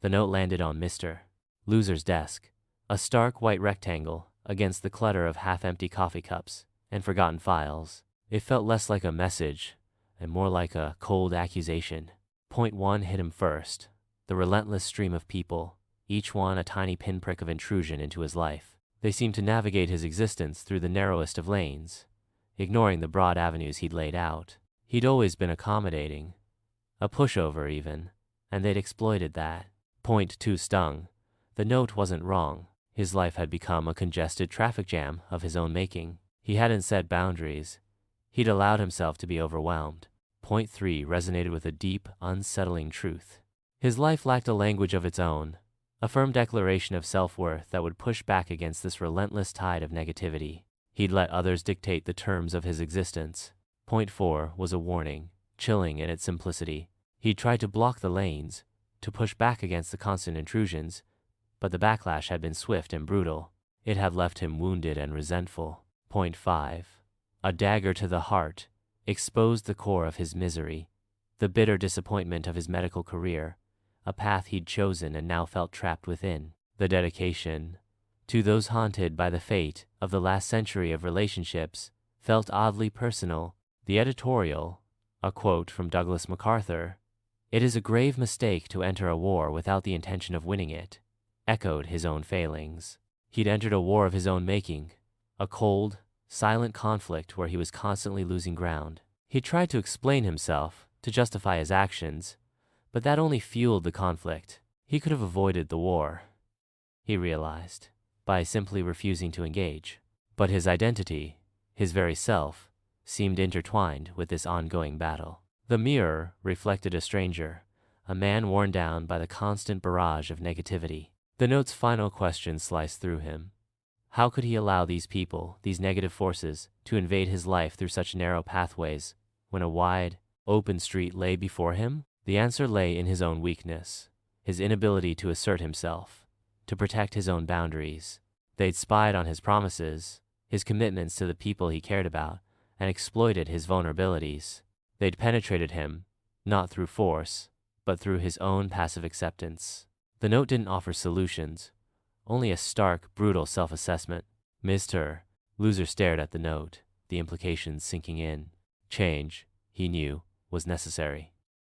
The note landed on Mr. Loser's desk, a stark white rectangle against the clutter of half-empty coffee cups and forgotten files. It felt less like a message and more like a cold accusation. Point 1 hit him first. The relentless stream of people, each one a tiny pinprick of intrusion into his life. They seemed to navigate his existence through the narrowest of lanes, ignoring the broad avenues he'd laid out. He'd always been accommodating, a pushover even, and they'd exploited that. Point 2 stung. The note wasn't wrong. His life had become a congested traffic jam of his own making. He hadn't set boundaries. He'd allowed himself to be overwhelmed. Point 3 resonated with a deep, unsettling truth. His life lacked a language of its own, a firm declaration of self-worth that would push back against this relentless tide of negativity. He'd let others dictate the terms of his existence. Point 4 was a warning, chilling in its simplicity. He'd tried to block the lanes, to push back against the constant intrusions, but the backlash had been swift and brutal. It had left him wounded and resentful. Point 5, a dagger to the heart, exposed the core of his misery, the bitter disappointment of his medical career, a path he'd chosen and now felt trapped within. The dedication to those haunted by the fate of the last century of relationships felt oddly personal. The editorial, a quote from Douglas MacArthur, "It is a grave mistake to enter a war without the intention of winning it," echoed his own failings. He'd entered a war of his own making, a cold, silent conflict where he was constantly losing ground. He tried to explain himself, to justify his actions, but that only fueled the conflict. He could have avoided the war, he realized, by simply refusing to engage. But his identity, his very self, seemed intertwined with this ongoing battle. The mirror reflected a stranger, a man worn down by the constant barrage of negativity. The note's final question sliced through him. How could he allow these people, these negative forces, to invade his life through such narrow pathways when a wide, open street lay before him? The answer lay in his own weakness, his inability to assert himself, to protect his own boundaries. They'd spied on his promises, his commitments to the people he cared about, and exploited his vulnerabilities. They'd penetrated him, not through force, but through his own passive acceptance. The note didn't offer solutions, only a stark, brutal self-assessment. Mr. Loser stared at the note, the implications sinking in. Change, he knew, was necessary.